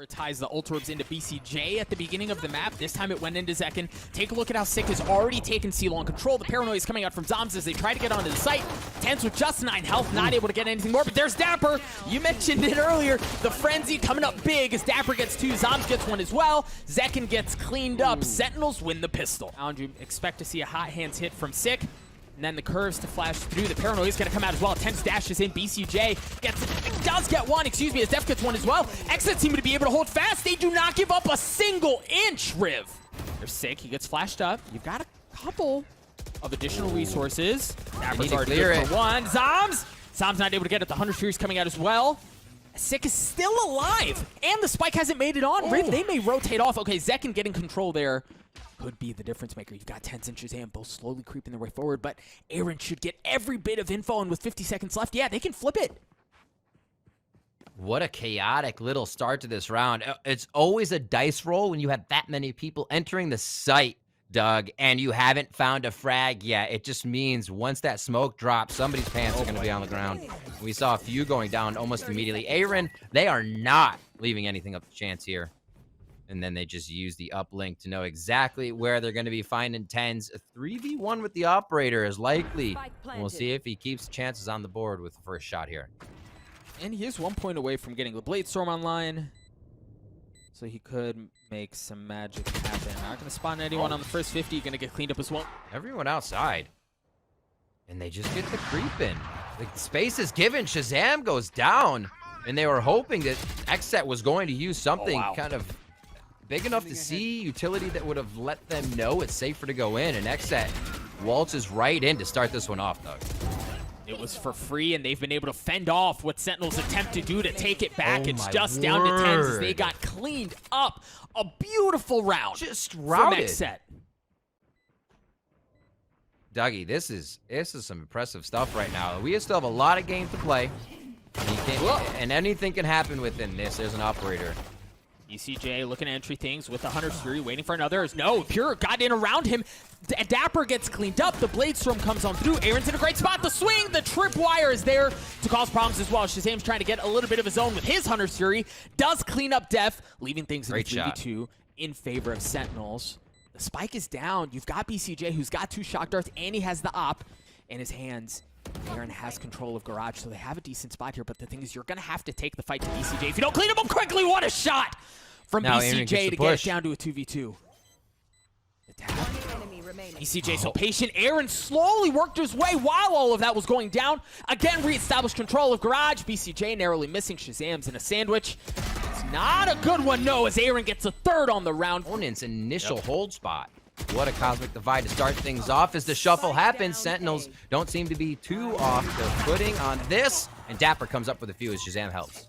Ties the ultra orbs into BCJ at the beginning of the map. This time it went into Zekin. Take a look at how Sick has already taken C-Long control. The paranoia is coming out from Zombs as they try to get onto the site. tenz with just 9 health, not able to get anything more, but there's Dapper. You mentioned it earlier. The frenzy coming up big as Dapper gets 2, Zombs gets 1 as well. Zekin gets cleaned up. Sentinels win the pistol. You expect to see a hot hands hit from Sick. And then the curves to flash through. The paranoia is going to come out as well. tenz dashes in. BCJ does get 1, excuse me, as Def gets 1 as well. XSET seem to be able to hold fast. They do not give up a single inch, Riv. They're Sick. He gets flashed up. You've got a couple of additional resources. Dapper's already good for 1. Zombs not able to get it. The Hunter Fury's coming out as well. Sick is still alive. And the spike hasn't made it on. Riv, they may rotate off. Okay, Zekin getting control there could be the difference maker. You've got tenz and Shazam both slowly creeping their way forward, but Aaron should get every bit of info, and with 50 seconds left, yeah, they can flip it. What a chaotic little start to this round. It's always a dice roll when you have that many people entering the site, Doug, and you haven't found a frag yet. It just means once that smoke drops, somebody's pants are going to be on the ground. We saw a few going down almost immediately. Aaron, they are not leaving anything up to chance here. And then they just use the uplink to know exactly where they're going to be finding tenz. A 3v1 with the operator is likely. And we'll see if he keeps chances on the board with the first shot here. And he is 1 point away from getting the Blade Storm online. So he could make some magic happen. Not going to spawn anyone on the first 50. Going to get cleaned up as well. Everyone outside. And they just get the creep in. The space is given. Shazam goes down. And they were hoping that XSET was going to use something kind of big enough to see, utility that would have let them know it's safer to go in, and XSET waltzes right in to start this one off, Doug. It was for free, and they've been able to fend off what Sentinels attempt to do to take it back. It's just down to tenz as they got cleaned up. A beautiful round just routed from XSET. Dougie, this is some impressive stuff right now. We still have a lot of games to play, and anything can happen within this. There's an operator. BCJ looking at entry things with the Hunter Fury, waiting for another. No, Pure got in around him. Dapper gets cleaned up. The Blade Storm comes on through. Aaron's in a great spot. The swing, the tripwire is there to cause problems as well. Shazam's trying to get a little bit of his own with his Hunter Fury. Does clean up Def, leaving things in 3v2 in favor of Sentinels. The spike is down. You've got BCJ, who's got 2 shock darts, and he has the op in his hands. Aaron has control of Garage, so they have a decent spot here, but the thing is, you're going to have to take the fight to BCJ. If you don't clean him up quickly, what a shot from BCJ to get it down to a 2v2. The tap. BCJ so patient. Aaron slowly worked his way while all of that was going down. Again, reestablished control of Garage. BCJ narrowly missing. Shazam's in a sandwich. It's not a good one, no, as Aaron gets a 3rd on the round. Opponent's initial hold spot. What a cosmic divide to start things off as the shuffle happens. Sentinels don't seem to be too off their footing on this. And Dapper comes up with a few as Shazam helps.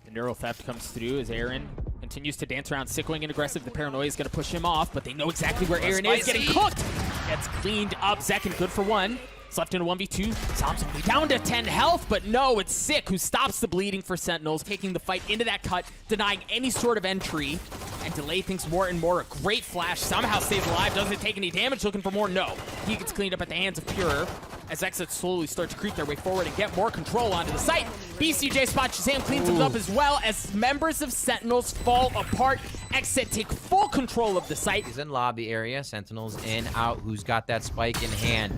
The neural theft comes through as Aaron continues to dance around. Sick, wing, and aggressive. The paranoia is going to push him off, but they know exactly where Aaron is. Getting cooked. Gets cleaned up. Zekin good for 1. It's left in a 1v2. Zombs only down to 10 health, but no, it's Sick who stops the bleeding for Sentinels, taking the fight into that cut, denying any sort of entry, and delay things more and more. A great flash, somehow stays alive, doesn't take any damage, looking for more, no. He gets cleaned up at the hands of Pure, as XSET slowly start to creep their way forward and get more control onto the site. BCJ spot Shazam cleans him up as well as members of Sentinels fall apart. XSET take full control of the site. He's in lobby area, Sentinels in, out, who's got that spike in hand.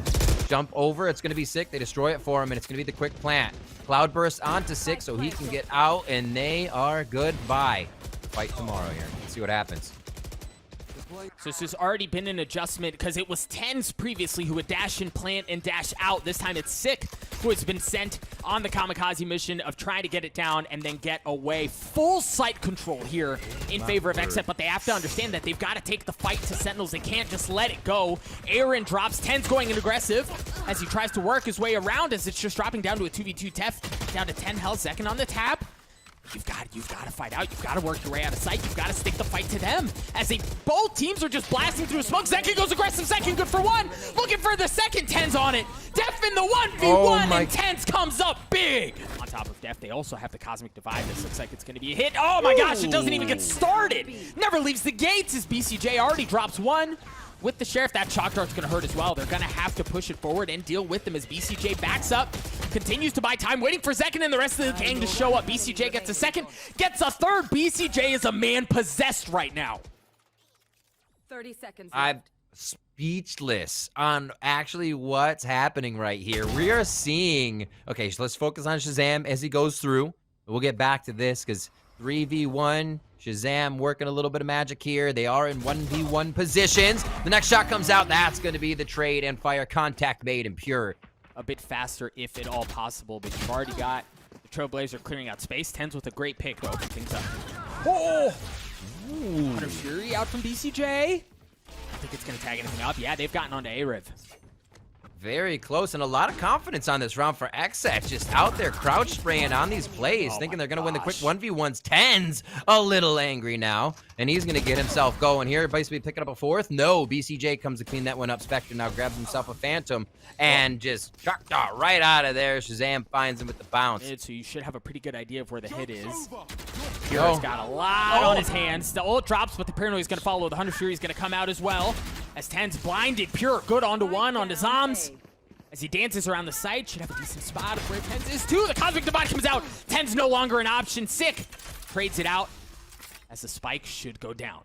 Jump over, it's going to be Sick. They destroy it for him, and it's going to be the quick plant. Cloudburst onto Sick so he can get out, and they are goodbye. Fight tomorrow here. Let's see what happens. So this has already been an adjustment because it was tenz previously who would dash in, plant, and dash out. This time it's Sick who has been sent on the kamikaze mission of trying to get it down and then get away. Full site control here in favor of XSET, but they have to understand that they've got to take the fight to Sentinels. They can't just let it go. Aaron drops, tenz going in aggressive as he tries to work his way around as it's just dropping down to a 2v2 Tef, down to 10 health. Zekin on the tap. You've got to fight out. You've got to work your way out of sight. You've got to stick the fight to them. As both teams are just blasting through smoke. Zekin goes aggressive. Zekin good for 1. Looking for the second. tenz on it. Def in the 1v1 and tenz comes up big. On top of Def, they also have the cosmic divide. This looks like it's going to be a hit. Oh my gosh, it doesn't even get started. Never leaves the gates as BCJ already drops 1. with the Sheriff. That Shock Dart's going to hurt as well. They're going to have to push it forward and deal with them as BCJ backs up, continues to buy time, waiting for second and the rest of the gang to show up. BCJ gets a second, gets a third. BCJ is a man possessed right now. 30 seconds. I'm speechless on actually what's happening right here. We are seeing... Okay, so let's focus on Shazam as he goes through. We'll get back to this because 3v1, Shazam working a little bit of magic here. They are in 1v1 positions. The next shot comes out. That's going to be the trade and fire contact made in pure. A bit faster if at all possible, but you've already got the Trailblazer clearing out space. tenz with a great pick to open things up. Oh! Hunter Fury out from BCJ. I think it's going to tag anything up. Yeah, they've gotten onto A-Riv. Very close, and a lot of confidence on this round for XSET. Just out there crouch spraying on these plays, thinking they're going to win the quick 1v1s. tenz a little angry now, and he's going to get himself going here. Basically picking up a fourth. No, BCJ comes to clean that one up. Spectre now grabs himself a Phantom and just chucked right out of there. Shazam finds him with the bounce. So you should have a pretty good idea of where the hit is. Pure's got a lot on his hands. The ult drops, but the Paranoia is going to follow. The Hunter Fury is going to come out as well. As tenz blinded, Pure good onto one, onto zombs. As he dances around the site, should have a decent spot of where tenz is too. The Cosmic Divide comes out. tenz no longer an option. Sick trades it out as the spike should go down.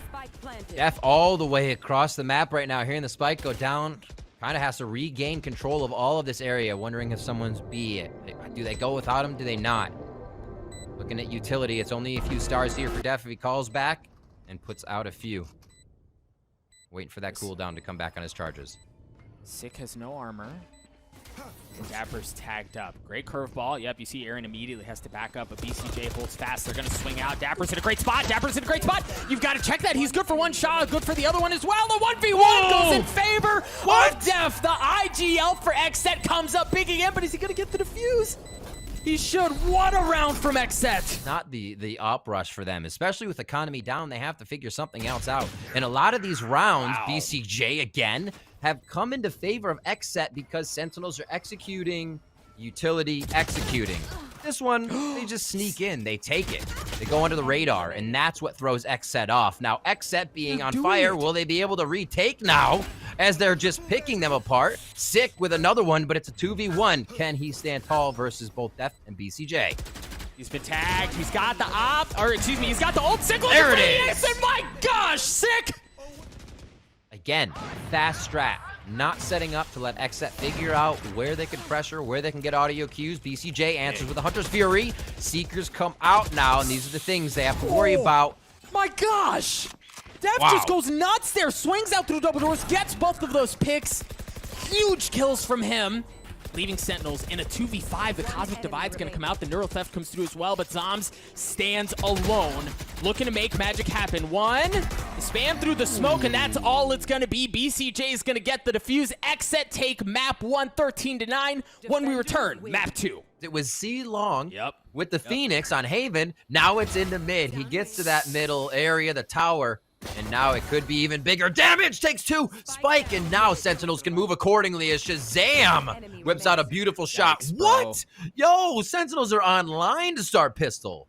Spike planted. Def all the way across the map right now. Hearing the spike go down, kind of has to regain control of all of this area. Wondering if someone's B. Do they go without him? Do they not? Looking at utility, it's only a few stars here for Def if he calls back and puts out a few. Waiting for that cooldown to come back on his charges. Sick has no armor. Dapper's tagged up. Great curveball. Yep, you see Aaron immediately has to back up, but BCJ holds fast. They're going to swing out. Dapper's in a great spot. Dapper's in a great spot. You've got to check that. He's good for one shot, good for the other one as well. The 1v1 goes in favor of Def. The IGL for XSET comes up big again, but is he going to get the defuse? He should. What a round from XSET. Not the up rush for them, especially with economy down. They have to figure something else out. And a lot of these rounds, BCJ again, have come into favor of XSET because Sentinels are executing, utility executing. This one, they just sneak in. They take it. They go under the radar, and that's what throws XSET off. Now, XSET being on fire, will they be able to retake now as they're just picking them apart? Sick with another one, but it's a 2v1. Can he stand tall versus both Def and BCJ? He's been tagged. He's got the he's got the ult. Sick. There it is. And my gosh, Sick. Again, fast strat. Not setting up to let XSET figure out where they can pressure, where they can get audio cues. BCJ answers with a Hunter's Fury. Seekers come out now, and these are the things they have to worry about. My gosh! Def just goes nuts there. Swings out through double doors, gets both of those picks. Huge kills from him. Leaving Sentinels in a 2v5. The Cosmic Divide's going to come out. The Neural Theft comes through as well, but zombs stands alone, looking to make magic happen. One, spam through the smoke, and that's all it's going to be. BCJ is going to get the defuse. XSET take map 1, 13-9. When we return, map 2. It was C-Long with the Phoenix on Haven. Now it's in the mid. He gets to that middle area, the tower. And now it could be even bigger. Damage takes 2. Spike, and now Sentinels can move accordingly as Shazam whips out a beautiful shot. What? Yo, Sentinels are online to start pistol.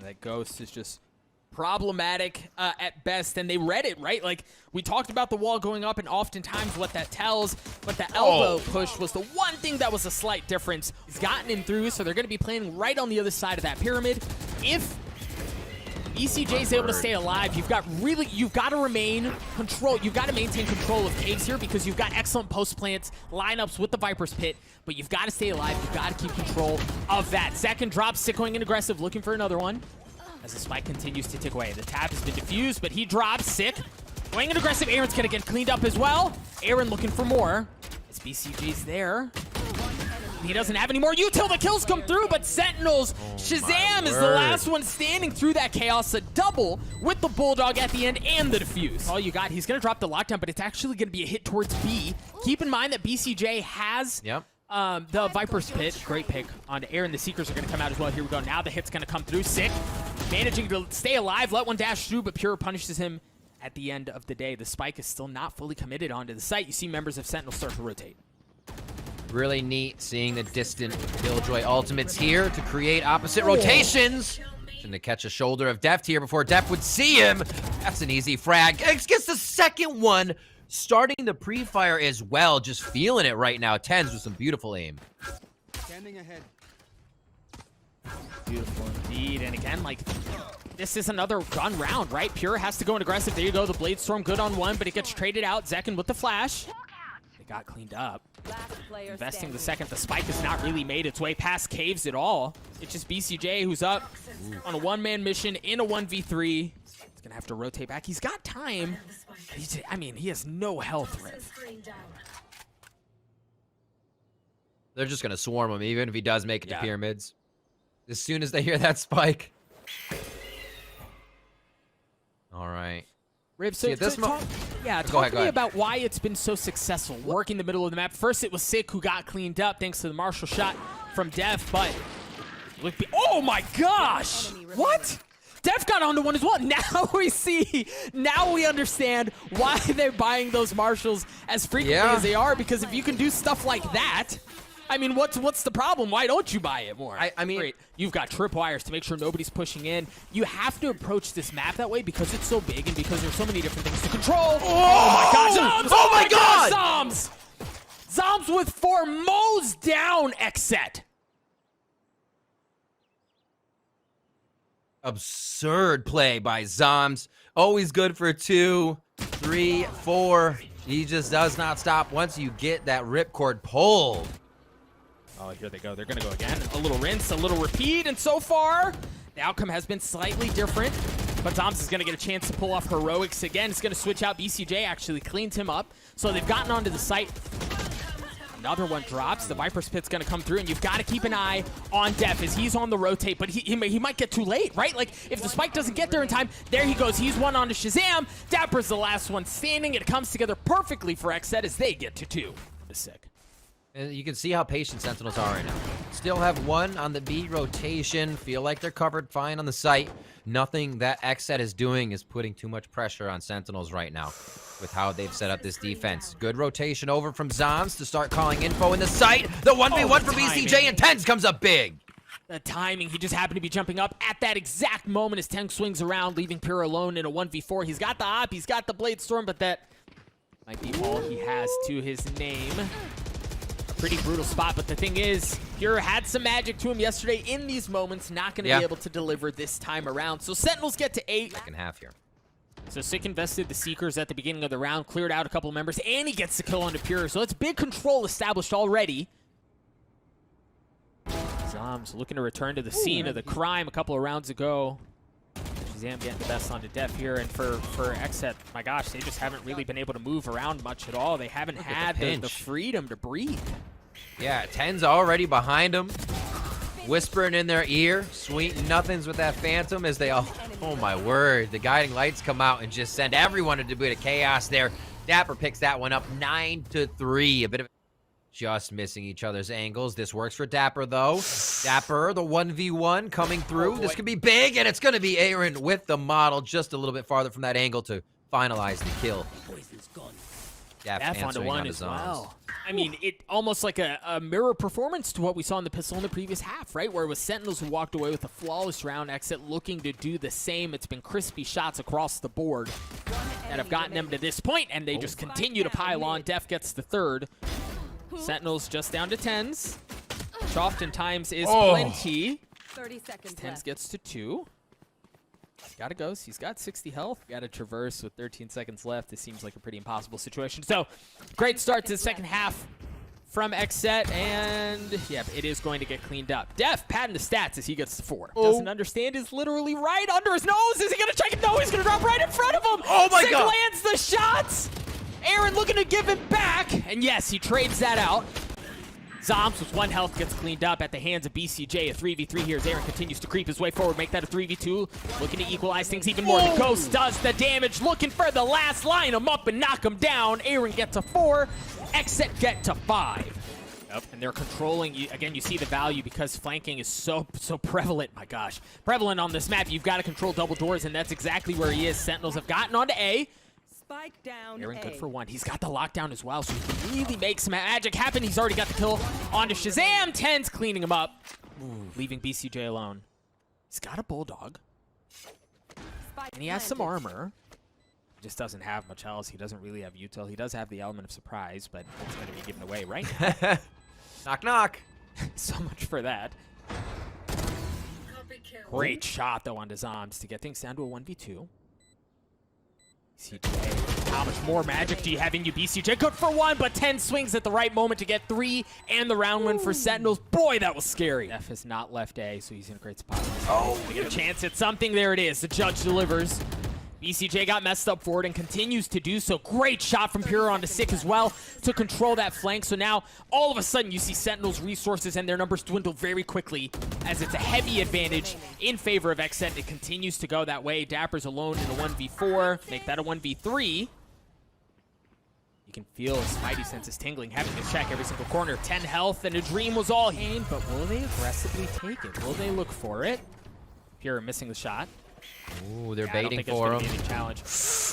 That Ghost is just problematic at best, and they read it, right? Like, we talked about the wall going up, and oftentimes what that tells, but the elbow push was the one thing that was a slight difference. He's gotten him through, so they're going to be playing right on the other side of that pyramid. If BCJ is able to stay alive, you've got to remain control. You've got to maintain control of caves here because you've got excellent post plants, lineups with the Viper's Pit, but you've got to stay alive. You've got to keep control of that. Second drop, Sick going in aggressive, looking for another one as the spike continues to tick away. The tap has been diffused, but he drops. Sick going in aggressive. Aaron's going to get cleaned up as well. Aaron looking for more as BCJ's there. He doesn't have any more util. The kills come through, but Sentinels, Shazam is the last one standing through that chaos. A double with the Bulldog at the end and the defuse. All you got, he's going to drop the lockdown, but it's actually going to be a hit towards B. Keep in mind that BCJ has the Viper's Pit. Great pick on Aaron. The Seekers are going to come out as well. Here we go. Now the hit's going to come through. Sick. Managing to stay alive. Let one dash through, but Pure punishes him at the end of the day. The spike is still not fully committed onto the site. You see members of Sentinel start to rotate. Really neat seeing the distant Killjoy ultimates here to create opposite rotations. Trying to catch a shoulder of Deft here before Deft would see him. That's an easy frag. X gets the second one. Starting the pre-fire as well. Just feeling it right now. Tenz with some beautiful aim. Standing ahead. Beautiful indeed. And again, like, this is another gun round, right? Pure has to go in aggressive. There you go. The Blade Storm good on one, but it gets traded out. Zekin with the flash. They got cleaned up. Investing the second. The spike has not really made its way past caves at all. It's just BCJ who's up on a one-man mission in a 1v3. He's going to have to rotate back. He's got time. I mean, he has no health, Riv. They're just going to swarm him, even if he does make it to pyramids. As soon as they hear that spike. All right. Riv, so talk to me about why it's been so successful working the middle of the map. First, it was Sick who got cleaned up thanks to the Marshall shot from Dev, but oh my gosh! What? Dev got onto one as well. Now we see, now we understand why they're buying those Marshalls as frequently as they are, because if you can do stuff like that, I mean, what's the problem? Why don't you buy it more? I mean, great. You've got tripwires to make sure nobody's pushing in. You have to approach this map that way because it's so big and because there's so many different things to control. Oh my god! Zombs! Oh my god! Zombs! Zombs with 4 mows down XSET. Absurd play by Zombs. Always good for 2, 3, 4. He just does not stop once you get that ripcord pulled. Oh, here they go. They're going to go again. A little rinse, a little repeat, and so far, the outcome has been slightly different. But Zombs is going to get a chance to pull off heroics again. It's going to switch out. BCJ actually cleaned him up. So they've gotten onto the site. Another one drops. The Viper's Pit's going to come through, and you've got to keep an eye on Def as he's on the rotate, but he might get too late, right? Like, if the spike doesn't get there in time, there he goes. He's one onto Shazam. Dapper's the last one standing. It comes together perfectly for XSET as they get to 2. Sick. And you can see how patient Sentinels are right now. Still have 1 on the B rotation. Feel like they're covered fine on the site. Nothing that XSET is doing is putting too much pressure on Sentinels right now with how they've set up this defense. Good rotation over from Zombs to start calling info in the site. The 1v1 from BCJ, and Tenz comes up big. The timing, he just happened to be jumping up at that exact moment as Tenz swings around, leaving Pure alone in a 1v4. He's got the op, he's got the Blade Storm, but that might be all he has to his name. Pretty brutal spot, but the thing is, Pure had some magic to him yesterday in these moments, not going to be able to deliver this time around. So Sentinels get to 8. Second half here. So Sick invested the Seekers at the beginning of the round, cleared out a couple of members, and he gets the kill onto Pure. So it's big control established already. Zombs looking to return to the scene of the crime a couple of rounds ago. Shazam getting the best onto Def here, and for XSET, my gosh, they just haven't really been able to move around much at all. They haven't had the freedom to breathe. Yeah, Tenz already behind him, whispering in their ear, sweet nothings with that Phantom as they all, oh my word, the guiding lights come out and just send everyone into a bit of chaos there. Dapper picks that one up 9-3, a bit of just missing each other's angles. This works for Dapper though. Dapper, the 1v1 coming through. This could be big, and it's gonna be Aaron with the model just a little bit farther from that angle to finalize the kill. Def onto one as well. I mean, it almost like a mirror performance to what we saw in the pistol in the previous half, right? Where it was Sentinels who walked away with a flawless round. XSET looking to do the same. It's been crispy shots across the board that have gotten them to this point, and they just continue to pile on. Def gets the 3rd. Sentinels just down to Tenz. Which oftentimes is plenty. 30 seconds Tenz left. gets to 2. He's got to go. He's got 60 health. Got to traverse with 13 seconds left. This seems like a pretty impossible situation. So, great start to the second half from XSET, and yeah, it is going to get cleaned up. Def padding the stats as he gets to 4. Doesn't understand, is literally right under his nose. Is he going to check it? No, he's going to drop right in front of him. Oh my god! Lands the shots. Aaron looking to give him back, and yes, he trades that out. Zombs with 1 health gets cleaned up at the hands of BCJ. A 3v3 here as Aaron continues to creep his way forward, make that a 3v2. Looking to equalize things even more. The Ghost does the damage, looking for the last, line him up and knock him down. Aaron gets a 4, XSET get to 5. Yep, and they're controlling, again, you see the value because flanking is so prevalent, my gosh. Prevalent on this map, you've got to control double doors, and that's exactly where he is. Sentinels have gotten onto A. Spike down. Aaron good for 1. He's got the lockdown as well, so he can really make some magic happen. He's already got the kill onto Shazam. Tenz cleaning him up, leaving BCJ alone. He's got a Bulldog, and he has some armor. Just doesn't have much else. He doesn't really have util. He does have the element of surprise, but it's going to be given away right now. Knock, knock. So much for that. Great shot, though, onto Zombs to get things down to a 1v2. BCJ, how much more magic do you have in you, BCJ? Good for one, but tenz swings at the right moment to get 3 and the round win for Sentinels. Boy, that was scary. F has not left A, so he's in a great spot. Oh, to get a chance at something. There it is. The judge delivers. BCJ got messed up for it and continues to do so. Great shot from bjor onto Sick as well to control that flank. So now, all of a sudden, you see Sentinels' resources and their numbers dwindle very quickly as it's a heavy advantage in favor of XSET. It continues to go that way. Dapper's alone in a 1v4. Make that a 1v3. You can feel his spidey senses tingling, having to check every single corner. 10 health, and a dream was all gained, but will they aggressively take it? Will they look for it? bjor missing the shot. Ooh, they're Yeah, baiting for him. Challenge.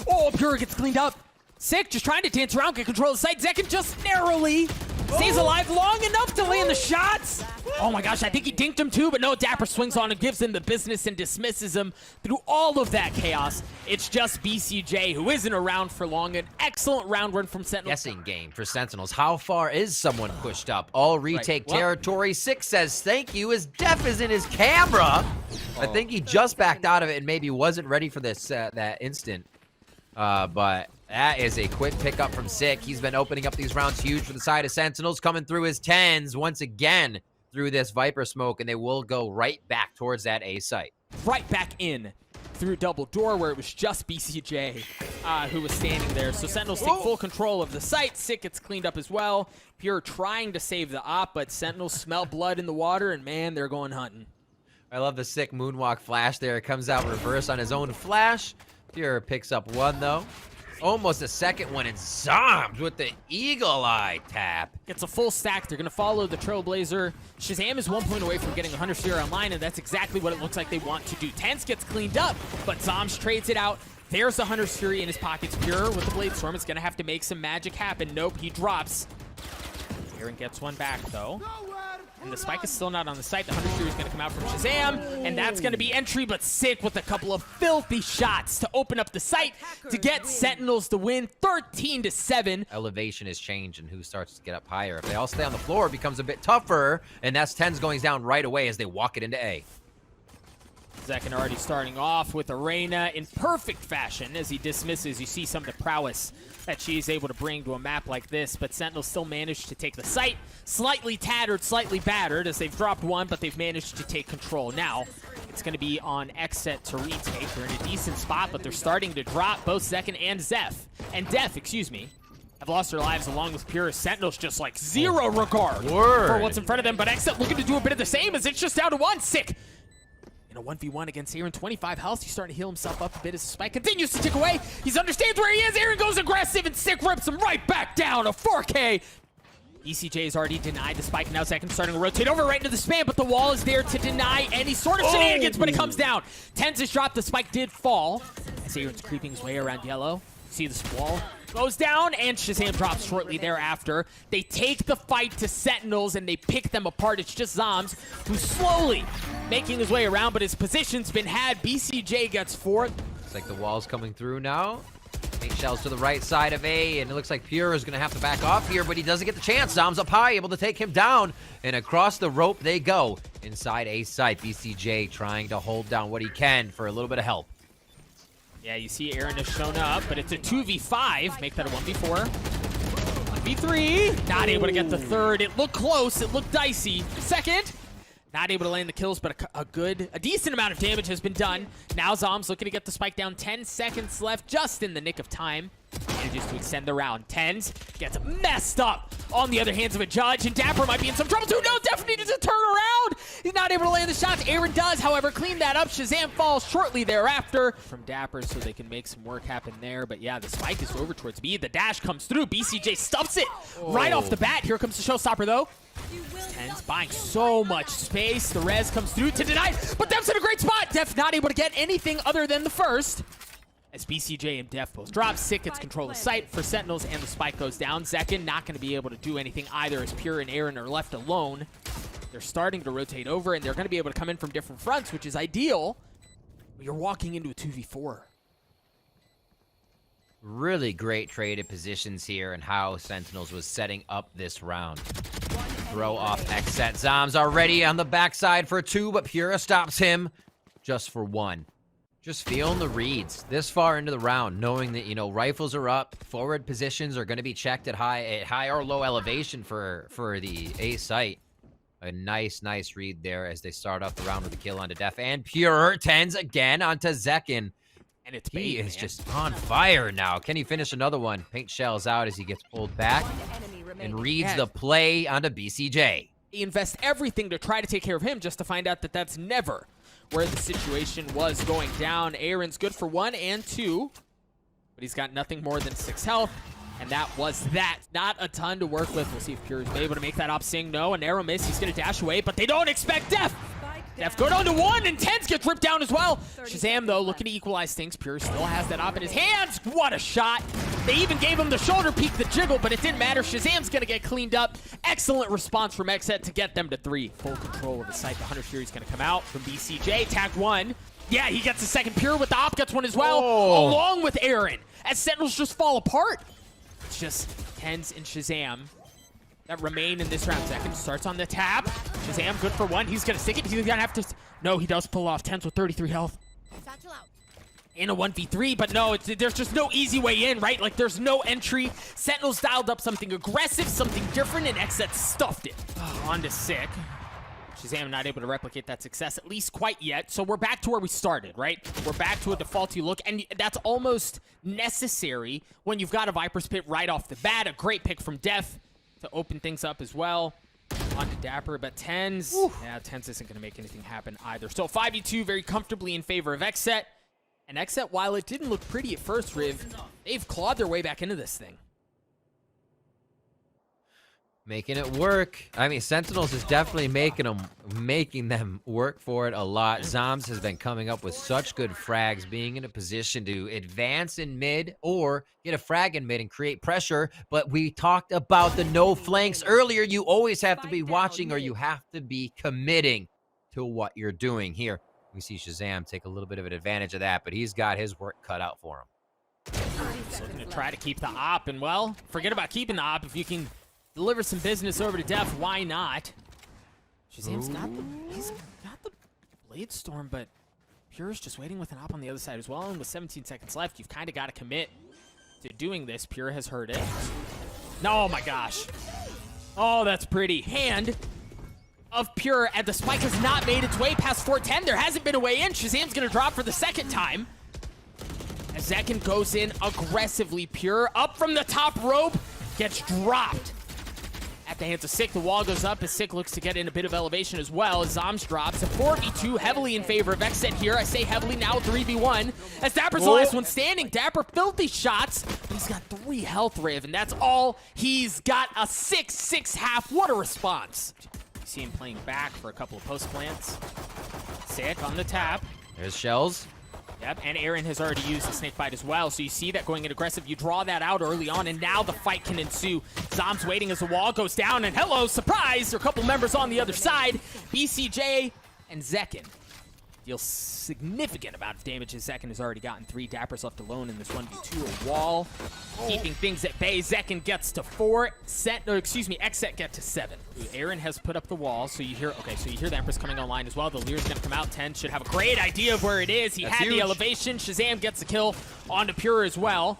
Oh, bjor gets cleaned up. Sick, just trying to dance around, get control of the site. Zekin just narrowly stays alive long enough to land the shots. Oh my gosh, I think he dinked him too, but no, Dapper swings on and gives him the business and dismisses him through all of that chaos. It's just BCJ who isn't around for long. An excellent round run from Sentinels. Guessing game for Sentinels. How far is someone pushed up? All retake territory. Sick says thank you. His def is in his camera. I think he just backed out of it and maybe wasn't ready for this that instant. But that is a quick pickup from Sick. He's been opening up these rounds huge for the side of Sentinels, coming through his tenz once again through this Viper smoke, and they will go right back towards that A site. Right back in through double door where it was just BCJ who was standing there. So Sentinels take full control of the site. Sick gets cleaned up as well. bjor trying to save the op, but Sentinels smell blood in the water, and man, they're going hunting. I love the Sick moonwalk flash there. It comes out reverse on his own flash. bjor picks up one, though. Almost a second one, and zombs with the eagle eye tap. Gets a full stack. They're going to follow the Trailblazer. Shazam is 1 point away from getting a Hunter Sphere online, and that's exactly what it looks like they want to do. tenz gets cleaned up, but zombs trades it out. There's the Hunter Sphere in his pockets. bjor with the Blade Storm is going to have to make some magic happen. Nope, he drops. Aaron gets one back, though. And the spike is still not on the site. The Hunter Sphere is going to come out from Shazam, and that's going to be entry, but Sick with a couple of filthy shots to open up the site to get Sentinels the win, 13-7. Elevation is changed, and who starts to get up higher. If they all stay on the floor, it becomes a bit tougher, and that's tenz going down right away as they walk it into A. Zekin already starting off with Arena in perfect fashion as he dismisses. You see some of the prowess that she's able to bring to a map like this, but Sentinels still managed to take the site. Slightly tattered, slightly battered as they've dropped one, but they've managed to take control. Now, it's going to be on XSET to retake. They're in a decent spot, but they're starting to drop. Both Zekin and Def, excuse me, have lost their lives along with bjor. Sentinels just like zero regard for what's in front of them, but XSET looking to do a bit of the same as it's just down to one. Sick. In a 1v1 against Aaron, 25 health. He's starting to heal himself up a bit as the spike continues to tick away. He understands where he is. Aaron goes aggressive, and Sick rips him right back down. A 4K. BCJ has already denied the spike. Now Zekin starting to rotate over right into the spam, but the wall is there to deny any sort of shenanigans, but it comes down. tenz is dropped. The spike did fall. As Aaron's creeping his way around yellow. See this wall goes down, and Shazam drops shortly thereafter. They take the fight to Sentinels, and they pick them apart. It's just Zombs, who's slowly making his way around, but his position's been had. BCJ gets fourth. Looks like the wall's coming through now. 8 shells to the right side of A, and it looks like bjor is going to have to back off here, but he doesn't get the chance. Zombs up high, able to take him down, and across the rope they go inside A site. BCJ trying to hold down what he can for a little bit of help. Yeah, you see Aaron has shown up, but it's a 2v5. Make that a 1v4. 1v3. Not able to get the third. It looked close. It looked dicey. Second. Not able to land the kills, but a decent amount of damage has been done. Now Zombs looking to get the spike down. 10 seconds left, just in the nick of time. Manages to extend the round. tenz gets messed up on the other hands of a judge, and Dapper might be in some trouble too. No, definitely needs to turn around. He's not able to land the shots. Aaron does, however, clean that up. Shazam falls shortly thereafter from Dapper, so they can make some work happen there. But yeah, the spike is over towards B. The dash comes through. BCJ stuffs it right off the bat. Here comes the showstopper, though. tenz buying so much space. The res comes through to deny, but Def's in a great spot. Def not able to get anything other than the first. As BCJ and Def both drop, Sick gets control of the site for Sentinels, and the spike goes down. Zekin not going to be able to do anything either as bjor and Aaron are left alone. They're starting to rotate over, and they're going to be able to come in from different fronts, which is ideal. You're walking into a 2v4. Really great traded positions here and how Sentinels was setting up this round. Throw off XSET. Zombs are ready on the backside for 2, but Pura stops him just for 1. Just feeling the reads this far into the round, knowing that, you know, rifles are up, forward positions are going to be checked at high or low elevation for the A site. A nice read there as they start off the round with a kill onto Def and Pure. Tenz again onto Zekin. And it's He bait, is man. just on fire now. Can he finish another one? Paint shells out as he gets pulled back and reads the play onto BCJ. He invests everything to try to take care of him just to find out that that's never where the situation was going down. Aaron's good for 1 and 2, but he's got nothing more than 6 health, and that was that. Not a ton to work with. We'll see if Pure is able to make that op sing. No, a narrow miss. He's going to dash away, but they don't expect Def. Def go down to 1, and tenz gets ripped down as well. Shazam, though, looking to equalize things. Pure still has that op in his hands. What a shot. They even gave him the shoulder peek, the jiggle, but it didn't matter. Shazam's going to get cleaned up. Excellent response from XSET to get them to 3. Full control of the site. The Hunter Fury's going to come out from BCJ. Tag 1. Yeah, he gets the second. Pure with the op gets 1 as well, along with Aaron, as Sentinels just fall apart. It's just tenz and Shazam that remain in this round. Second starts on the tap. Shazam good for 1. He's going to stick it. He's going to have to... No, he does pull off. Tenz with 33 health. In a 1v3, but no, there's just no easy way in, right? Like, there's no entry. Sentinels dialed up something aggressive, something different, and XSET stuffed it. On to Sick. Shazam not able to replicate that success, at least quite yet. So we're back to where we started, right? We're back to a defaulty look, and that's almost necessary when you've got a Viper's Pit right off the bat. A great pick from Def to open things up as well. On to Dapper, but tenz. Yeah, tenz isn't going to make anything happen either. So 5v2 very comfortably in favor of XSET. And XSET, while it didn't look pretty at first, Riv, they've clawed their way back into this thing. Making it work. I mean, Sentinels is definitely making them work for it a lot. Zombs has been coming up with such good frags, being in a position to advance in mid or get a frag in mid and create pressure. But we talked about the no flanks earlier. You always have to be watching, or you have to be committing to what you're doing here. We see Shazam take a little bit of an advantage of that, but he's got his work cut out for him. He's looking to try to keep the op, and well, forget about keeping the op. If you can deliver some business over to Def, why not? Shazam's got the Blade Storm, but Pure's just waiting with an op on the other side as well, and with 17 seconds left, you've kind of got to commit to doing this. Pure has heard it. No, oh my gosh. Oh, that's pretty. Hand of Pure, and the spike has not made its way past 410. There hasn't been a way in. Shazam's going to drop for the second time. As Zekin goes in aggressively. Pure up from the top rope, gets dropped at the hands of Sick. The wall goes up as Sick looks to get in a bit of elevation as well. As Zombs drops. A 4v2 heavily in favor of XSET here. I say heavily now, 3v1. As Dapper's the last one standing. Dapper filthy shots. But he's got 3 health, Riv, and that's all he's got. A 6-6 What a response. You see him playing back for a couple of post plants. Sick on the tap. There's shells. Yep, and Aaron has already used the snake bite as well, so you see that going in aggressive. You draw that out early on, and now the fight can ensue. Zombs waiting as the wall goes down, and hello, surprise! There are a couple members on the other side. BCJ and Zekin deal significant amount of damage as Zekin has already gotten 3. Dapper's left alone in this 1v2. A wall, keeping things at bay. Zekin gets to 4. XSET get to 7. Aaron has put up the wall, so you hear, okay, so you hear the Empress coming online as well. The Lear's gonna come out. tenz should have a great idea of where it is. He had the elevation. Shazam gets the kill onto Pure as well.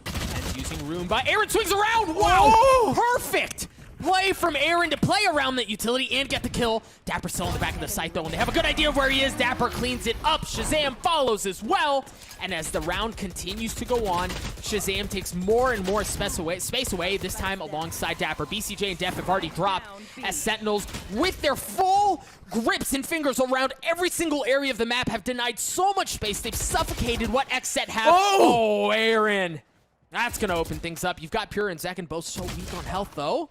And using Roomba. Aaron swings around. Wow, perfect play from Aaron to play around that utility and get the kill. Dapper still in the back of the site though, and they have a good idea of where he is. Dapper cleans it up. Shazam follows as well. And as the round continues to go on, Shazam takes more and more space away, this time alongside Dapper. BCJ and Def have already dropped as Sentinels, with their full grips and fingers around every single area of the map, have denied so much space. They've suffocated what XSET have. Oh, Aaron. That's going to open things up. You've got Pure and Zekin both so weak on health though.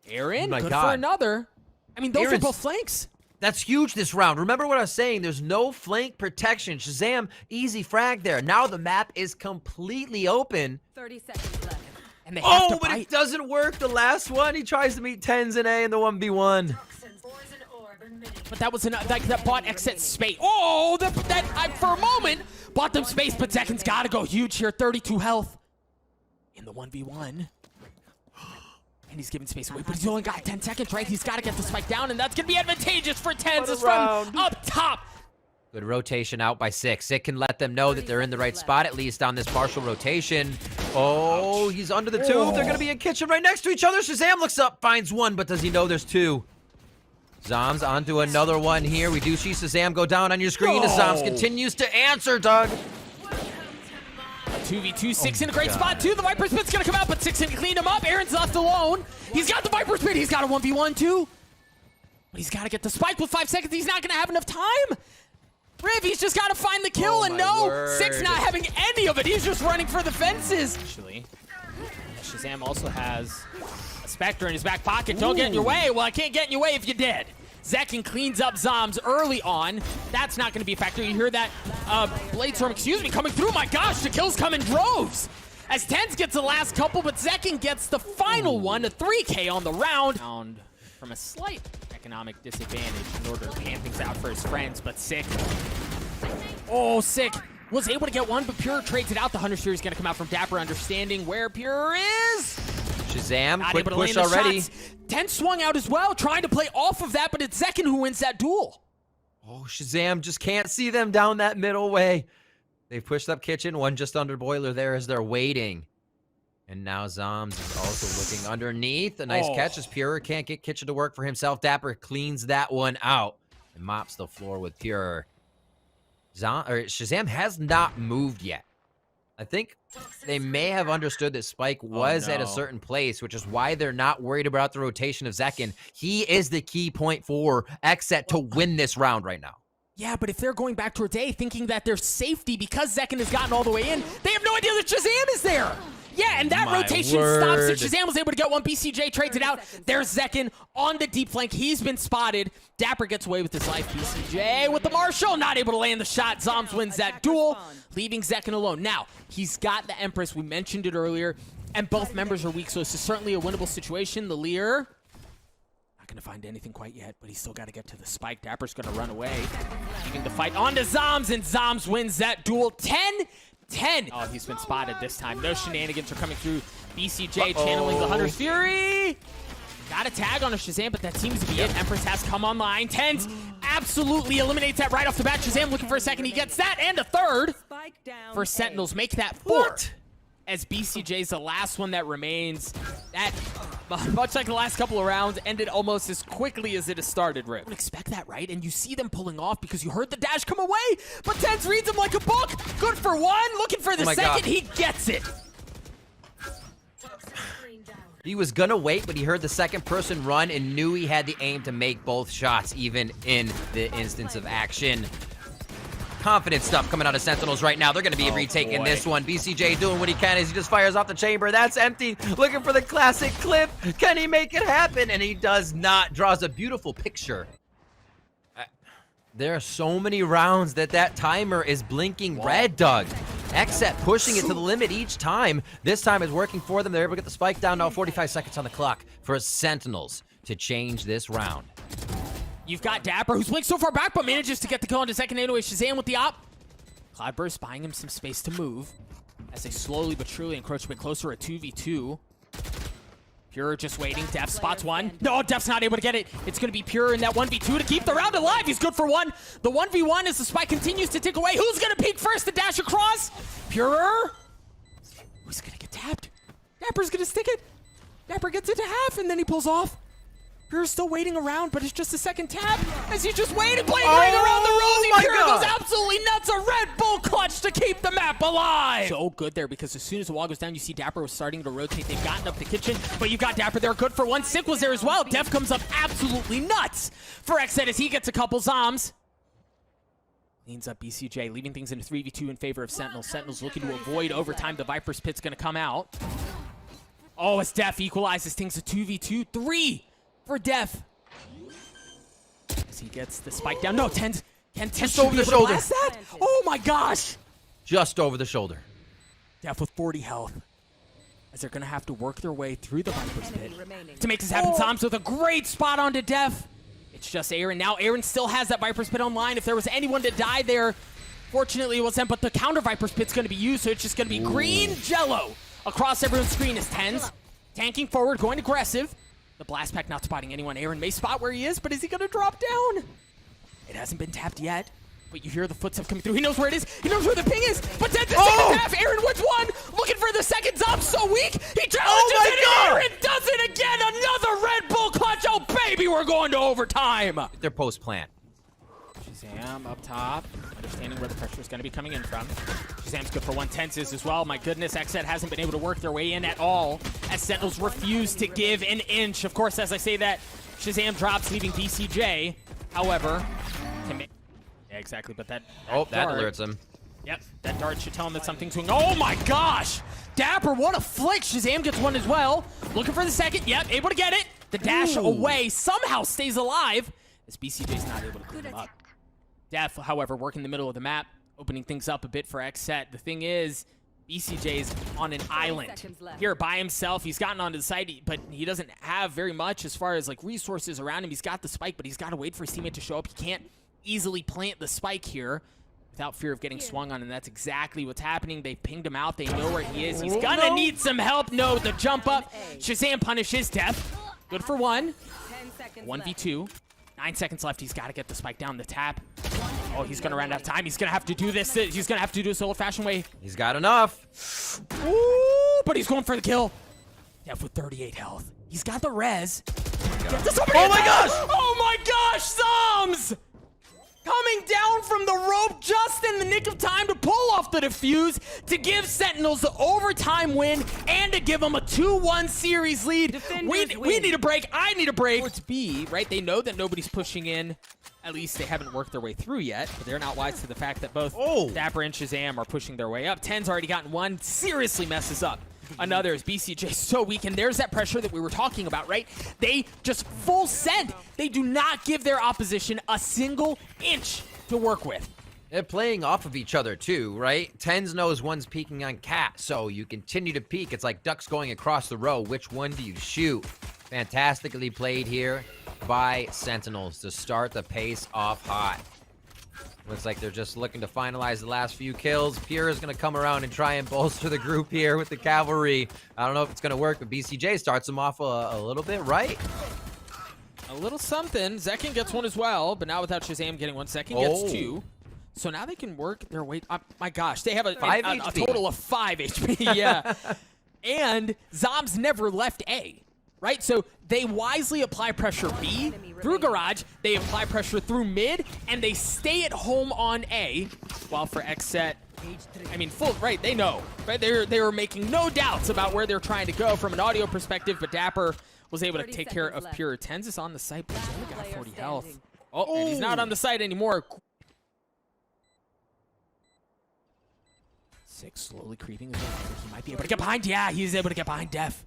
Aaron, good for another. I mean, those are both flanks. That's huge this round. Remember what I was saying. There's no flank protection. Shazam, easy frag there. Now the map is completely open. 30 seconds left. And they have but it doesn't work. The last one, he tries to meet tenz and A in the 1v1. But that was that bought XSET space. Oh, for a moment bought them space, but Zekin's got to go huge here. 32 health in the 1v1. And he's giving space away, but he's only got 10 seconds, right? He's got to get the spike down, and that's going to be advantageous for tenz. It's from up top. Good rotation out by Six. It can let them know that they're in the right spot, at least on this partial rotation. Oh, he's under the tube. They're going to be in kitchen right next to each other. Shazam looks up, finds one, but does he know there's two? Zombs onto another one here. We do see Shazam go down on your screen as Zombs continues to answer, Doug. 2v2, Six in a great spot, too. The Viper Spit's going to come out, but Six can clean him up. Aaron's left alone. He's got the Viper Spit. He's got a 1v1, too. But he's got to get the spike with 5 seconds. He's not going to have enough time. Riv, he's just got to find the kill, and no, Six not having any of it. He's just running for the fences. Actually, Shazam also has a Spectre in his back pocket. Don't get in your way. Well, I can't get in your way if you did. Zekin cleans up Zombs early on. That's not going to be a factor. You hear that Bladestorm, coming through. My gosh, the kills come in droves. As tenz gets the last couple, but Zekin gets the final one, a 3K on the round. From a slight economic disadvantage in order to pan things out for his friends, but Sick. Oh, Sick was able to get one, but Pure trades it out. The Hunter Series going to come out from Dapper, understanding where Pure is. Shazam, Not quick able to push land the already. shots. tenz swung out as well, trying to play off of that, but it's Zekin who wins that duel. Oh, Shazam just can't see them down that middle way. They've pushed up kitchen, one just under boiler there as they're waiting. And now Zombs is also looking underneath. A nice catch as Pure can't get kitchen to work for himself. Dapper cleans that one out and mops the floor with Pure. Shazam has not moved yet. I think they may have understood that Spike was at a certain place, which is why they're not worried about the rotation of Zekin. He is the key point for XSET to win this round right now. Yeah, but if they're going back towards A, thinking that there's safety because Zekin has gotten all the way in, they have no idea that Shazam is there. Yeah, and that rotation stops it. Shazam was able to get one. BCJ trades it out. There's Zekin on the deep flank. He's been spotted. Dapper gets away with his life. BCJ with the Marshall, not able to land the shot. Zombs wins that duel, leaving Zekin alone. Now, he's got the Empress. We mentioned it earlier, and both members are weak, so this is certainly a winnable situation. The Lear, not going to find anything quite yet, but he's still got to get to the spike. Dapper's going to run away, leaving the fight on to Zombs, and Zombs wins that duel 10-10. Oh, he's been spotted this time. No shenanigans are coming through. BCJ channeling the Hunter's Fury. Got a tag on a Shazam, but that seems to be it. Empress has come online. tenz absolutely eliminates that right off the bat. Shazam looking for a second. He gets that and a third for Sentinels. Make that 4. As BCJ's the last one that remains. That, much like the last couple of rounds, ended almost as quickly as it has started, Rip. You don't expect that, right? And you see them pulling off because you heard the dash come away, but tenz reads him like a book. Good for one, looking for the second. He gets it. He was gonna wait, but he heard the second person run and knew he had the aim to make both shots, even in the instance of action. Confident stuff coming out of Sentinels right now. They're going to be retaking this one. BCJ doing what he can as he just fires off the chamber. That's empty. Looking for the classic clip. Can he make it happen? And he does not. Draws a beautiful picture. There are so many rounds that timer is blinking red, Doug. XSET pushing it to the limit each time. This time is working for them. They're able to get the spike down. Now 45 seconds on the clock for Sentinels to change this round. You've got Dapper, who's blinked so far back, but manages to get the kill into second anyway. Shazam with the op. Cloudburst buying him some space to move as they slowly but surely encroach a bit closer, a 2v2. Pure just waiting. Def spots one. No, Def's not able to get it. It's going to be Pure in that 1v2 to keep the round alive. He's good for one. The 1v1 as the spike continues to tick away. Who's going to peek first? The dash across. Pure. Who's going to get tapped? Dapper's going to stick it. Dapper gets it to half, and then he pulls off. Pure's still waiting around, but it's just a second tap as he's just waiting, playing around the rosy. Pure goes absolutely nuts. A Red Bull clutch to keep the map alive. So good there, because as soon as the wall goes down, you see Dapper was starting to rotate. They've gotten up the kitchen, but you've got Dapper there. Good for one. Sick was there as well. Def comes up absolutely nuts for XSET as he gets a couple zombs. Leans up BCJ, leaving things in a 3v2 in favor of Sentinels. Sentinels looking to avoid overtime. The Viper's Pit's going to come out. Oh, as Def equalizes things to 2v2. 3 for Def. As he gets the spike down. No, tenz. Can tenz just over the shoulder. That? Oh my gosh. Just over the shoulder. Def with 40 health. As they're going to have to work their way through the Viper's Pit to make this happen. Zombs with a great spot onto Def. It's just Aaron. Now Aaron still has that Viper's Pit online. If there was anyone to die there, fortunately it wasn't, but the counter Viper's Pit's going to be used, so it's just going to be green jello across everyone's screen as tenz. Tanking forward, going aggressive. The blast pack not spotting anyone. Aaron may spot where he is, but is he going to drop down? It hasn't been tapped yet, but you hear the footsteps coming through. He knows where it is. He knows where the ping is, but tenz is taking half. Aaron wins one. Looking for the second. Zombs so weak. He challenges it, and Aaron does it again. Another Red Bull clutch. Oh, baby, we're going to overtime. Their post plant. Shazam up top, understanding where the pressure is going to be coming in from. Shazam's good for one. Tenz is as well. My goodness, XSET hasn't been able to work their way in at all as Sentinels refuse to give an inch. Of course, as I say that, Shazam drops, leaving BCJ. However, yeah, exactly, but that that dart, alerts him. Yep, that dart should tell him that something's going. Oh my gosh! Dapper, what a flick! Shazam gets one as well. Looking for the second. Yep, able to get it. The dash away somehow stays alive as BCJ's not able to clean him up. Def, however, working the middle of the map, opening things up a bit for XSET. The thing is, BCJ's on an island here by himself. He's gotten onto the side, but he doesn't have very much as far as like resources around him. He's got the spike, but he's got to wait for his teammate to show up. He can't easily plant the spike here without fear of getting swung on, and that's exactly what's happening. They pinged him out. They know where he is. He's gonna need some help. No, the jump up. Shazam punishes Def. Good for one. 1v2. 9 seconds left. He's got to get the spike down the tap. Oh, he's going to run out of time. He's going to have to do this. He's going to have to do this old-fashioned way. He's got enough. Ooh, but he's going for the kill. Def with 38 health. He's got the res. Oh my gosh! Oh my gosh, Zombs! Coming down from the rope just in the nick of time to pull off the defuse to give Sentinels the overtime win and to give them a 2-1 series lead. We need a break. I need a break. It's B, right? They know that nobody's pushing in. At least they haven't worked their way through yet, but they're not wise to the fact that both Dapper and Shazam are pushing their way up. Tenz already gotten one. Seriously messes up another as BCJ so weak, and there's that pressure that we were talking about, right? They just full send. They do not give their opposition a single inch to work with. They're playing off of each other too, right? Tenz knows one's peeking on Cat, so you continue to peek. It's like ducks going across the row. Which one do you shoot? Fantastically played here by Sentinels to start the pace off hot. Looks like they're just looking to finalize the last few kills. Pure is going to come around and try and bolster the group here with the cavalry. I don't know if it's going to work, but BCJ starts them off a little bit right. A little something. Zekin gets one as well, but now without Shazam getting one, Zekin gets two. So now they can work their way up. My gosh, they have a total of 5 HP. Yeah. And Zombs never left A, right? So they wisely apply pressure B through garage, they apply pressure through mid, and they stay at home on A. While for XSET, I mean, right, they know, right? They're making no doubts about where they're trying to go from an audio perspective, but Dapper was able to take care of Pure. Tenz is on the site, but he's only got 40 health. Oh, and he's not on the site anymore. 6 slowly creeping. He might be able to get behind. Yeah, he's able to get behind Def.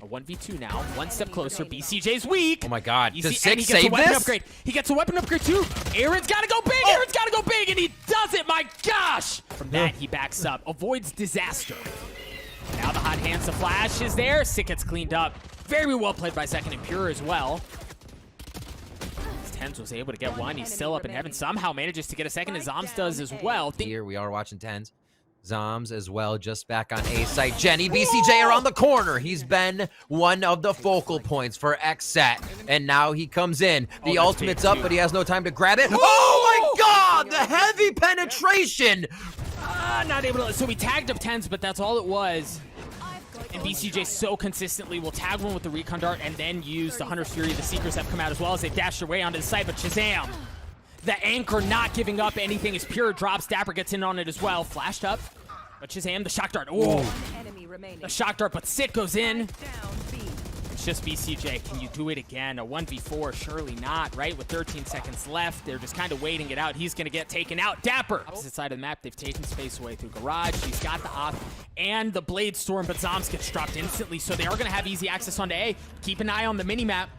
A 1v2 now, one step closer. BCJ's weak. Oh my god, does 6 save this? Upgrade. He gets a weapon upgrade too. Aaron's gotta go big, Aaron's gotta go big, and he does it, my gosh! From that, he backs up, avoids disaster. Now the hot hands, the flash is there. Sick gets cleaned up. Very well played by Second and Pure as well. Tenz was able to get one. He's still up in heaven. Somehow manages to get a second, and Zombs does as well. Here we are watching Tenz. Zombs as well, just back on A site. Jenny, BCJ around the corner. He's been one of the focal points for XSET, and now he comes in. The ultimate's up, but he has no time to grab it. Oh my god, the heavy penetration. Not able to, so we tagged up Tenz, but that's all it was. And BCJ so consistently will tag one with the recon dart and then use the Hunter's Fury. The Seekers have come out as well as they dash their way onto the site, but Shazam, the anchor not giving up anything as Pure drops. Dapper gets in on it as well. Flashed up, but Shazam, the shock dart. Oh, the shock dart, but Sit goes in. It's just BCJ. Can you do it again? A 1v4? Surely not, right? With 13 seconds left, they're just kind of waiting it out. He's going to get taken out. Dapper, opposite side of the map. They've taken space away through garage. He's got the op and the blade storm, but Zombs gets dropped instantly, so they are going to have easy access onto A. Keep an eye on the mini map,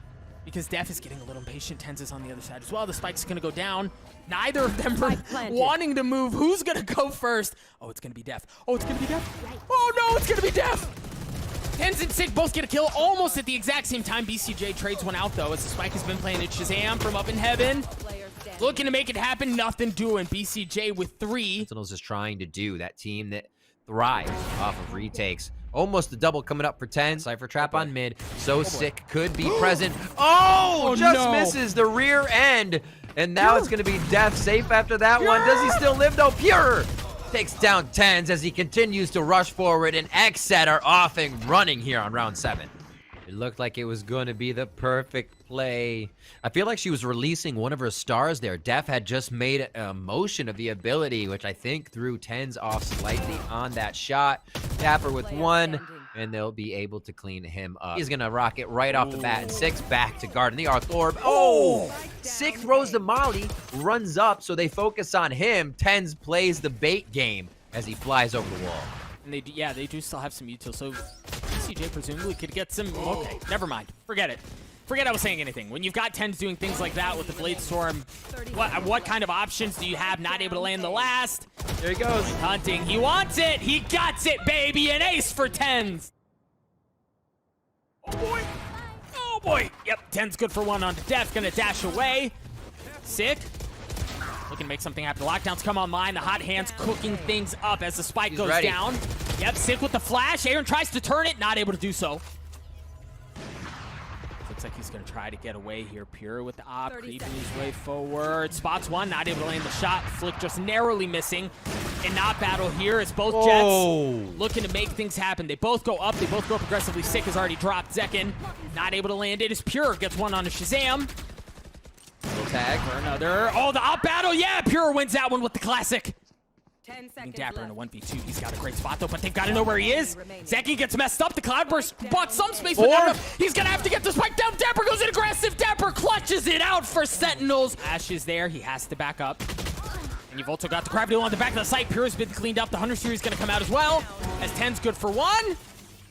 because Def is getting a little impatient. Tenz is on the other side as well. The spike's going to go down. Neither of them are wanting to move. Who's going to go first? Oh, it's going to be Def. Oh, it's going to be Def. Oh, no, it's going to be Def. Tenz and Sick both get a kill almost at the exact same time. BCJ trades one out, though, as the Spike has been playing at Shazam from up in heaven. Player standing. Looking to make it happen, nothing doing. BCJ with 3. Sentinels is trying to do that team that thrives off of retakes. Almost a double coming up for 10. Cypher trap on mid. So Sick could be present. Oh, just no. misses the rear end. And now it's going to be Death safe after that one. Does he still live though? Pure takes down tenz as he continues to rush forward, and XSET are off and running here on round 7. It looked like it was going to be the perfect play. I feel like she was releasing one of her stars there. Def had just made a motion of the ability, which I think threw tenz off slightly on that shot. Dapper with 1, and they'll be able to clean him up. He's going to rock it right off the bat, and 6 back to guard in the arc orb. Oh! 6 throws the molly, runs up, so they focus on him. tenz plays the bait game as he flies over the wall. And they do still have some util, so BCJ presumably could get some. Okay, never mind. Forget it. Forget I was saying anything. When you've got tenz doing things like that with the Blade Storm, what kind of options do you have? Not able to land the last. There he goes. Hunting. He wants it. He got it, baby. An ace for tenz. Oh, boy. Oh, boy. Yep, tenz good for 1 onto Def. Gonna dash away. Sick. Looking to make something happen. The lockdowns come online. The hot hands cooking things up as the spike goes ready. down. Yep, Sick with the flash. Aaron tries to turn it. Not able to do so. Looks like he's going to try to get away here. Pure with the op, creeping his way forward. Spots 1, not able to land the shot. Flick just narrowly missing. And not battle here as both Jets looking to make things happen. They both go up. They both go up aggressively. Sick has already dropped. Zekin not able to land it as Pure gets 1 on a Shazam. Little tag. For another. Oh, the op battle. Yeah, Pure wins that one with the classic. 10 seconds Dapper in a left. 1v2. He's got a great spot, though, but they've got to know where he is. Zeki gets messed up. The Cloudburst bought some space, but not enough. He's going to have to get the spike down. Dapper goes in aggressive. Dapper clutches it out for Sentinels. Ash is there. He has to back up. And you've also got the gravity on the back of the site. Pure has been cleaned up. The Hunter Series going to come out as well. As tenz good for 1.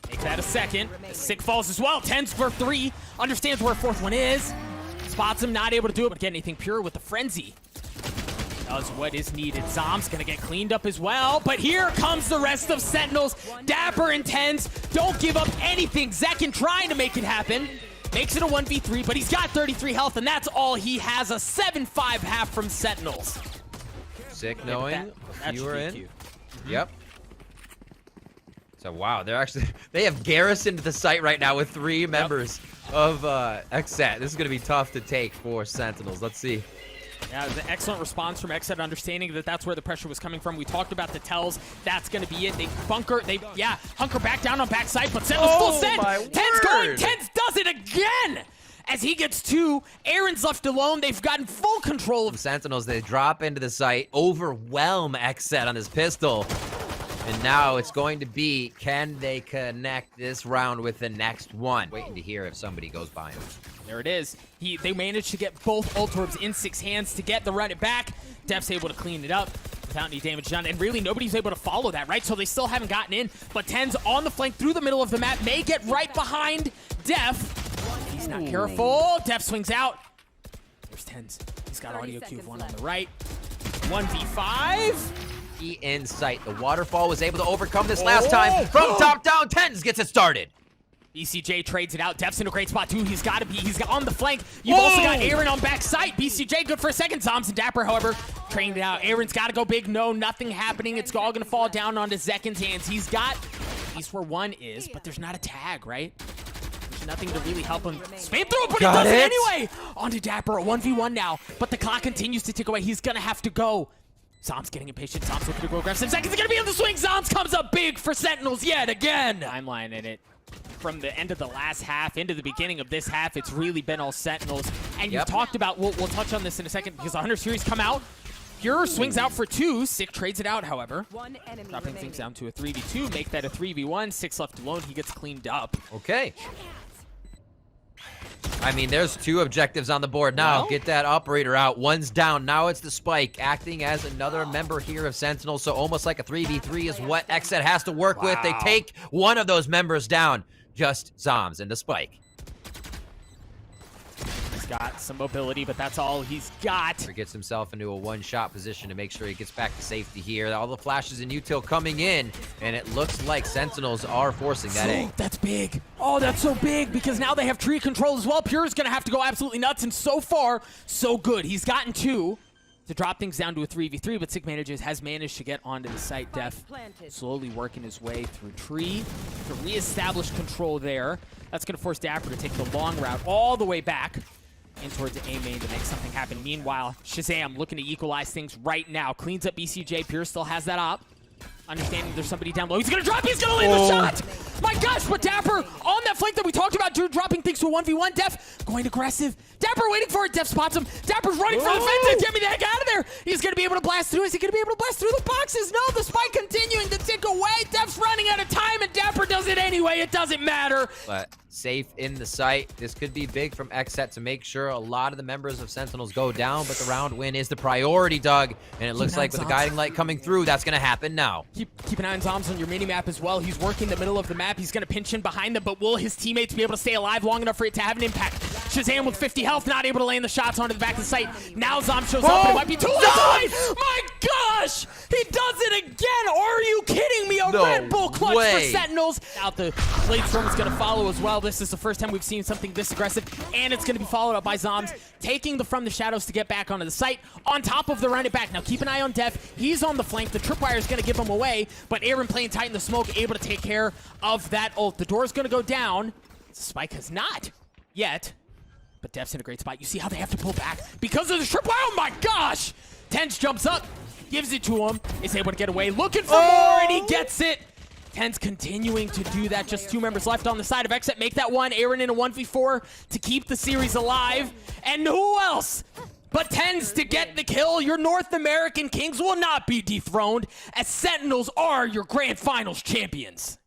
Make that a second. Sick falls as well. tenz for 3. Understands where 4th one is. Spots him, not able to do it, but get anything. Pure with the frenzy. Does what is needed. Zombs gonna get cleaned up as well, but here comes the rest of Sentinels. Dapper and tenz don't give up anything. Zekin trying to make it happen. Makes it a 1v3, but he's got 33 health, and that's all he has. A 7-5 half from Sentinels. Sick knowing That you were should be in. cute. Yep. So wow, they have garrisoned the site right now with 3 members of XSET. This is gonna be tough to take for Sentinels. Let's see. Yeah, it was an excellent response from XSET, understanding that that's where the pressure was coming from. We talked about the tells. That's going to be it. They hunker back down on backside, but Sentinels full send. tenz going. tenz does it again. As he gets 2, Aaron's left alone. They've gotten full control of Sentinels. They drop into the site, overwhelm XSET on his pistol. And now it's going to be, can they connect this round with the next one? Waiting to hear if somebody goes by him. There it is. They managed to get both ult orbs in 6 hands to get the run it back. Def's able to clean it up without any damage done. And really, nobody's able to follow that, right? So they still haven't gotten in. But tenz on the flank through the middle of the map may get right behind Def. He's not careful. Def swings out. There's tenz. He's got audio cue of 1 on the right. 1v5. In sight. The waterfall was able to overcome this last time. From top down, tenz gets it started. BCJ trades it out. Def's in a great spot, too. He's got on the flank. You've also got Aaron on backside. BCJ good for a second. Zombs and Dapper, however, trained it out. Aaron's got to go big. No, nothing happening. It's all going to fall down onto Zekin's hands. He's got at least where 1 is, but there's not a tag, right? There's nothing to really help him spam through, but he does it anyway. Onto Dapper, a 1v1 now, but the clock continues to tick away. He's going to have to go. Zombs getting impatient. Zombs looking to go aggressive. Zekin's going to be on the swing. Zombs comes up big for Sentinels yet again. Timeline in it. From the end of the last half into the beginning of this half, it's really been all Sentinels. And you've talked about, we'll touch on this in a second, because the Hunter Series come out. Pure swings out for 2. Sick trades it out, however. Dropping things down to a 3v2, make that a 3v1. 6 left alone, he gets cleaned up. Okay. I mean, there's 2 objectives on the board now. Well, get that operator out. 1's down. Now it's the Spike acting as another member here of Sentinel. So almost like a 3v3 is what XSET has to work with. They take 1 of those members down. Just Zombs and the Spike. He's got some mobility, but that's all he's got. He gets himself into a one-shot position to make sure he gets back to safety here. All the flashes and util coming in, and it looks like Sentinels are forcing that A. That's big. Oh, that's so big because now they have tree control as well. Pure's going to have to go absolutely nuts, and so far, so good. He's gotten 2 to drop things down to a 3v3, but Sick has managed to get onto the site. Def slowly working his way through tree to reestablish control there. That's going to force Dapper to take the long route all the way back in towards A main to make something happen. Meanwhile, Shazam looking to equalize things right now. Cleans up BCJ. Pure still has that op. Understanding there's somebody down low. He's going to drop. He's going to land the shot. My gosh, but Dapper on that flank that we talked about, Drew dropping things to a 1v1. Def going aggressive. Dapper waiting for it. Def spots him. Dapper's running for the fence. Get me the heck out of there. He's going to be able to blast through. Is he going to be able to blast through the boxes? No, the spike continuing to tick away. Def's running out of time, and Dapper does it anyway. It doesn't matter. But safe in the site. This could be big from XSET to make sure a lot of the members of Sentinels go down, but the round win is the priority, Doug. And it looks like with the guiding light coming through, that's going to happen now. Keep an eye on Zombs on your mini-map as well. He's working the middle of the map. He's going to pinch in behind them, but will his teammates be able to stay alive long enough for it to have an impact? Shazam with 50 health, not able to land the shots onto the back of the site. Now Zom shows up, and it might be too late. My gosh! He does it again! Are you kidding me? A Red Bull clutch for Sentinels. Out the Blade Storm is going to follow as well. This is the first time we've seen something this aggressive, and it's going to be followed up by Zombs taking the From the Shadows to get back onto the site on top of the run it back. Now keep an eye on Def. He's on the flank. The tripwire is going to give him away, but Aaron playing tight in the smoke, able to take care of that ult. The door is going to go down. Spike has not yet, but Def's in a great spot. You see how they have to pull back because of the tripwire? Oh my gosh! tenz jumps up, gives it to him, is able to get away, looking for more, and he gets it. tenz continuing to do that. Just 2 members left on the side of XSET. Make that one. Aaron in a 1v4 to keep the series alive. And who else but tenz to get the kill? Your North American Kings will not be dethroned, as Sentinels are your Grand Finals champions.